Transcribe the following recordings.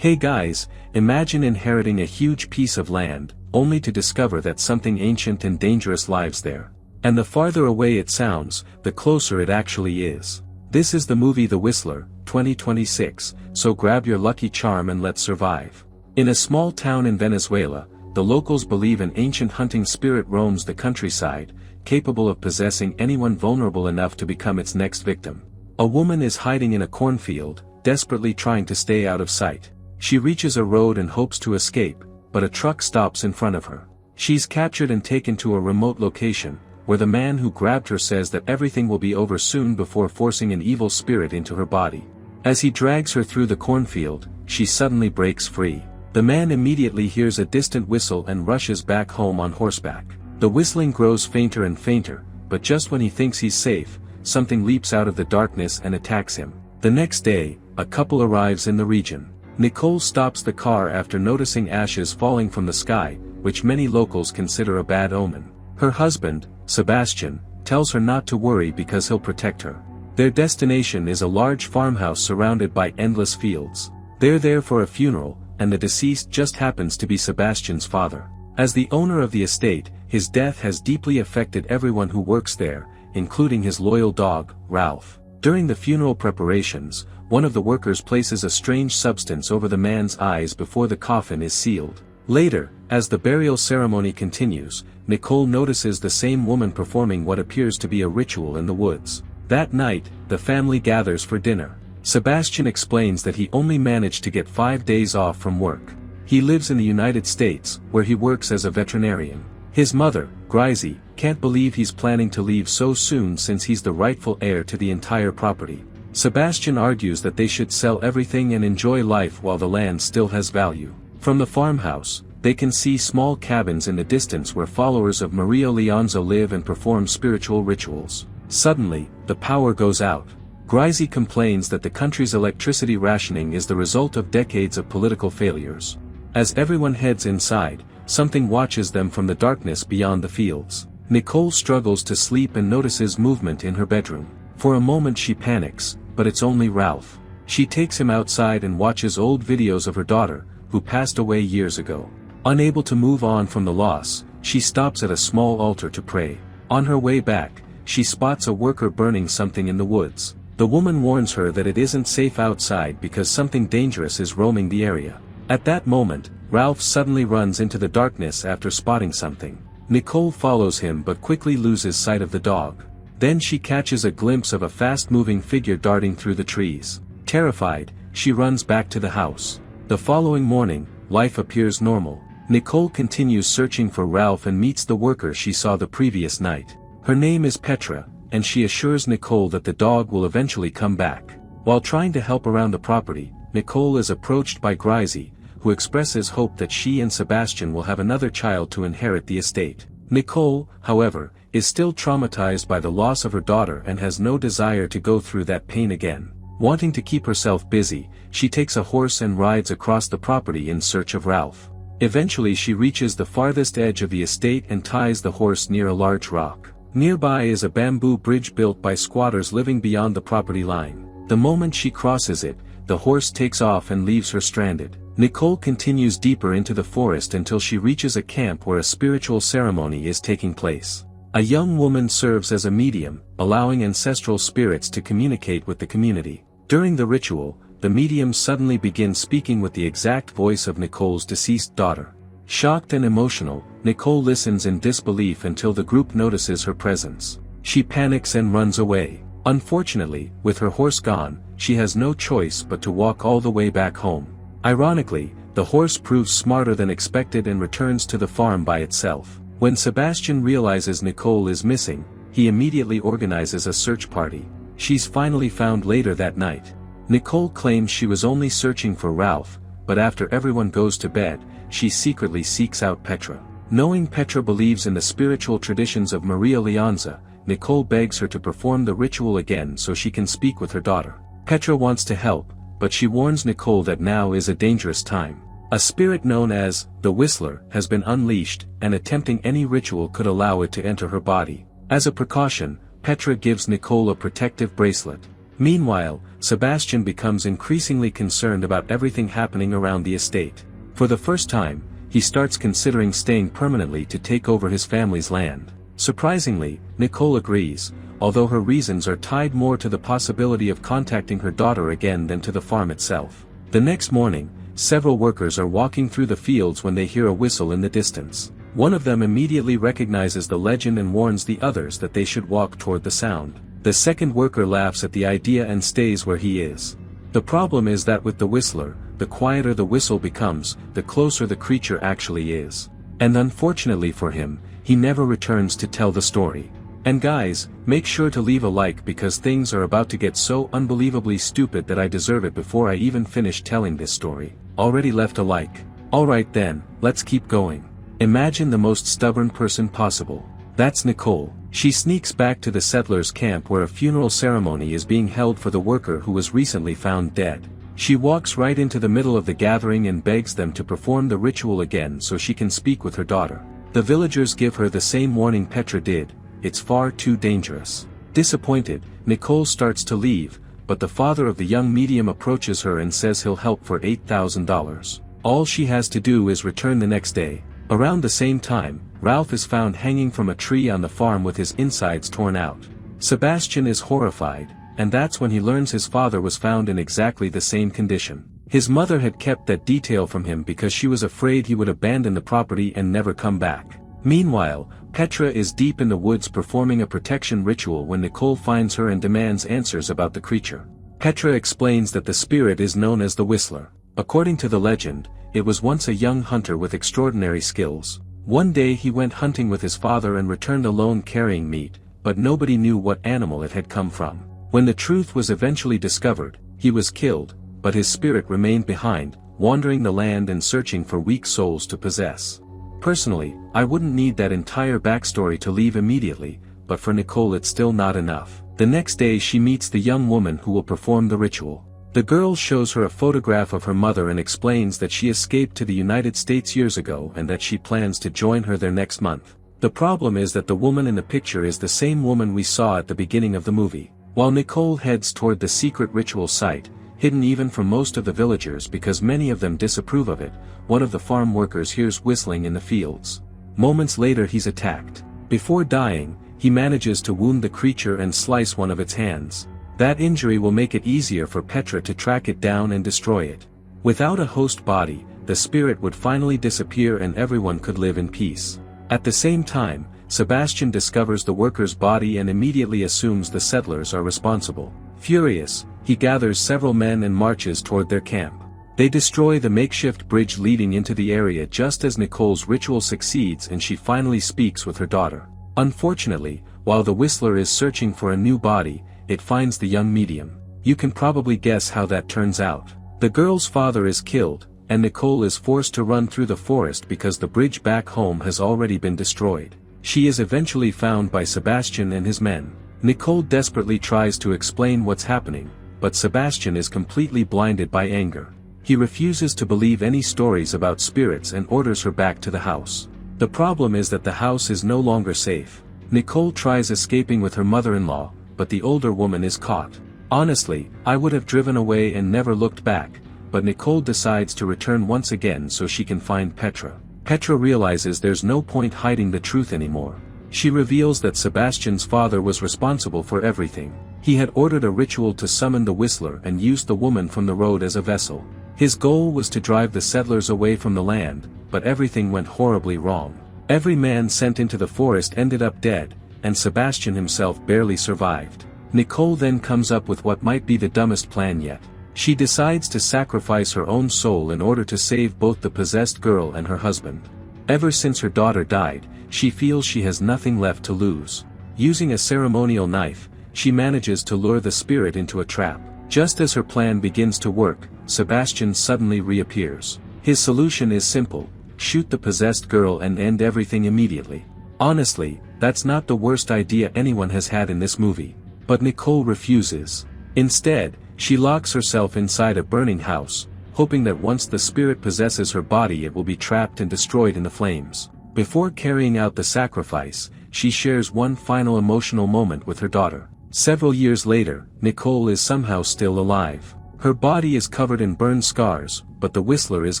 Hey guys, imagine inheriting a huge piece of land, only to discover that something ancient and dangerous lives there. And the farther away it sounds, the closer it actually is. This is the movie The Whistler, 2026, so grab your lucky charm and let's survive. In a small town in Venezuela, the locals believe an ancient hunting spirit roams the countryside, capable of possessing anyone vulnerable enough to become its next victim. A woman is hiding in a cornfield, desperately trying to stay out of sight. She reaches a road and hopes to escape, but a truck stops in front of her. She's captured and taken to a remote location, where the man who grabbed her says that everything will be over soon before forcing an evil spirit into her body. As he drags her through the cornfield, she suddenly breaks free. The man immediately hears a distant whistle and rushes back home on horseback. The whistling grows fainter and fainter, but just when he thinks he's safe, something leaps out of the darkness and attacks him. The next day, a couple arrives in the region. Nicole stops the car after noticing ashes falling from the sky, which many locals consider a bad omen. Her husband, Sebastian, tells her not to worry because he'll protect her. Their destination is a large farmhouse surrounded by endless fields. They're there for a funeral, and the deceased just happens to be Sebastian's father. As the owner of the estate, his death has deeply affected everyone who works there, including his loyal dog, Ralph. During the funeral preparations, one of the workers places a strange substance over the man's eyes before the coffin is sealed. Later, as the burial ceremony continues, Nicole notices the same woman performing what appears to be a ritual in the woods. That night, the family gathers for dinner. Sebastian explains that he only managed to get 5 days off from work. He lives in the United States, where he works as a veterinarian. His mother, Gracie, can't believe he's planning to leave so soon since he's the rightful heir to the entire property. Sebastian argues that they should sell everything and enjoy life while the land still has value. From the farmhouse, they can see small cabins in the distance where followers of Maria Leonza live and perform spiritual rituals. Suddenly, the power goes out. Gracie complains that the country's electricity rationing is the result of decades of political failures. As everyone heads inside, something watches them from the darkness beyond the fields. Nicole struggles to sleep and notices movement in her bedroom. For a moment she panics, but it's only Ralph. She takes him outside and watches old videos of her daughter, who passed away years ago. Unable to move on from the loss, she stops at a small altar to pray. On her way back, she spots a worker burning something in the woods. The woman warns her that it isn't safe outside because something dangerous is roaming the area. At that moment, Ralph suddenly runs into the darkness after spotting something. Nicole follows him but quickly loses sight of the dog. Then she catches a glimpse of a fast-moving figure darting through the trees. Terrified, she runs back to the house. The following morning, life appears normal. Nicole continues searching for Ralph and meets the worker she saw the previous night. Her name is Petra, and she assures Nicole that the dog will eventually come back. While trying to help around the property, Nicole is approached by Gracie, who expresses hope that she and Sebastian will have another child to inherit the estate. Nicole, however, is still traumatized by the loss of her daughter and has no desire to go through that pain again. Wanting to keep herself busy, she takes a horse and rides across the property in search of Ralph. Eventually she reaches the farthest edge of the estate and ties the horse near a large rock. Nearby is a bamboo bridge built by squatters living beyond the property line. The moment she crosses it, the horse takes off and leaves her stranded. Nicole continues deeper into the forest until she reaches a camp where a spiritual ceremony is taking place. A young woman serves as a medium, allowing ancestral spirits to communicate with the community. During the ritual, the medium suddenly begins speaking with the exact voice of Nicole's deceased daughter. Shocked and emotional, Nicole listens in disbelief until the group notices her presence. She panics and runs away. Unfortunately, with her horse gone, she has no choice but to walk all the way back home. Ironically, the horse proves smarter than expected and returns to the farm by itself. When Sebastian realizes Nicole is missing, he immediately organizes a search party. She's finally found later that night. Nicole claims she was only searching for Ralph, but after everyone goes to bed, she secretly seeks out Petra. Knowing Petra believes in the spiritual traditions of Maria Leonza, Nicole begs her to perform the ritual again so she can speak with her daughter. Petra wants to help, but she warns Nicole that now is a dangerous time. A spirit known as the Whistler has been unleashed, and attempting any ritual could allow it to enter her body. As a precaution, Petra gives Nicole a protective bracelet. Meanwhile, Sebastian becomes increasingly concerned about everything happening around the estate. For the first time, he starts considering staying permanently to take over his family's land. Surprisingly, Nicole agrees, although her reasons are tied more to the possibility of contacting her daughter again than to the farm itself. The next morning, several workers are walking through the fields when they hear a whistle in the distance. One of them immediately recognizes the legend and warns the others that they should walk toward the sound. The second worker laughs at the idea and stays where he is. The problem is that with the whistler, the quieter the whistle becomes, the closer the creature actually is. And unfortunately for him, he never returns to tell the story. And guys, make sure to leave a like because things are about to get so unbelievably stupid that I deserve it before I even finish telling this story. Already left a like? Alright then, let's keep going. Imagine the most stubborn person possible. That's Nicole. She sneaks back to the settlers' camp where a funeral ceremony is being held for the worker who was recently found dead. She walks right into the middle of the gathering and begs them to perform the ritual again so she can speak with her daughter. The villagers give her the same warning Petra did: it's far too dangerous. Disappointed, Nicole starts to leave, but the father of the young medium approaches her and says he'll help for $8,000. All she has to do is return the next day. Around the same time, Ralph is found hanging from a tree on the farm with his insides torn out. Sebastian is horrified, and that's when he learns his father was found in exactly the same condition. His mother had kept that detail from him because she was afraid he would abandon the property and never come back. Meanwhile, Petra is deep in the woods performing a protection ritual when Nicole finds her and demands answers about the creature. Petra explains that the spirit is known as the Whistler. According to the legend, it was once a young hunter with extraordinary skills. One day he went hunting with his father and returned alone carrying meat, but nobody knew what animal it had come from. When the truth was eventually discovered, he was killed, but his spirit remained behind, wandering the land and searching for weak souls to possess. Personally, I wouldn't need that entire backstory to leave immediately, but for Nicole it's still not enough. The next day she meets the young woman who will perform the ritual. The girl shows her a photograph of her mother and explains that she escaped to the United States years ago and that she plans to join her there next month. The problem is that the woman in the picture is the same woman we saw at the beginning of the movie. While Nicole heads toward the secret ritual site, hidden even from most of the villagers because many of them disapprove of it, one of the farm workers hears whistling in the fields. Moments later he's attacked. Before dying, he manages to wound the creature and slice one of its hands. That injury will make it easier for Petra to track it down and destroy it. Without a host body, the spirit would finally disappear and everyone could live in peace. At the same time, Sebastian discovers the worker's body and immediately assumes the settlers are responsible. Furious, he gathers several men and marches toward their camp. They destroy the makeshift bridge leading into the area just as Nicole's ritual succeeds and she finally speaks with her daughter. Unfortunately, while the Whistler is searching for a new body, it finds the young medium. You can probably guess how that turns out. The girl's father is killed, and Nicole is forced to run through the forest because the bridge back home has already been destroyed. She is eventually found by Sebastian and his men. Nicole desperately tries to explain what's happening, but Sebastian is completely blinded by anger. He refuses to believe any stories about spirits and orders her back to the house. The problem is that the house is no longer safe. Nicole tries escaping with her mother-in-law, but the older woman is caught. Honestly, I would have driven away and never looked back, but Nicole decides to return once again so she can find Petra. Petra realizes there's no point hiding the truth anymore. She reveals that Sebastian's father was responsible for everything. He had ordered a ritual to summon the Whistler and used the woman from the road as a vessel. His goal was to drive the settlers away from the land, but everything went horribly wrong. Every man sent into the forest ended up dead, and Sebastian himself barely survived. Nicole then comes up with what might be the dumbest plan yet. She decides to sacrifice her own soul in order to save both the possessed girl and her husband. Ever since her daughter died, she feels she has nothing left to lose. Using a ceremonial knife, she manages to lure the spirit into a trap. Just as her plan begins to work, Sebastian suddenly reappears. His solution is simple: shoot the possessed girl and end everything immediately. Honestly, that's not the worst idea anyone has had in this movie. But Nicole refuses. Instead, she locks herself inside a burning house, hoping that once the spirit possesses her body it will be trapped and destroyed in the flames. Before carrying out the sacrifice, she shares one final emotional moment with her daughter. Several years later, Nicole is somehow still alive. Her body is covered in burn scars, but the Whistler is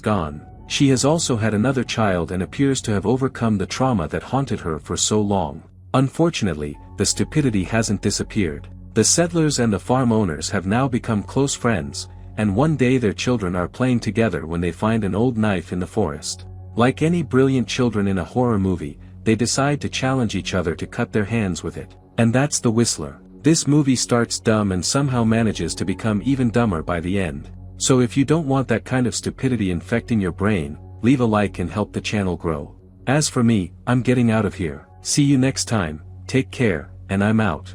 gone. She has also had another child and appears to have overcome the trauma that haunted her for so long. Unfortunately, the stupidity hasn't disappeared. The settlers and the farm owners have now become close friends, and one day their children are playing together when they find an old knife in the forest. Like any brilliant children in a horror movie, they decide to challenge each other to cut their hands with it. And that's the Whistler. This movie starts dumb and somehow manages to become even dumber by the end. So if you don't want that kind of stupidity infecting your brain, leave a like and help the channel grow. As for me, I'm getting out of here. See you next time, take care, and I'm out.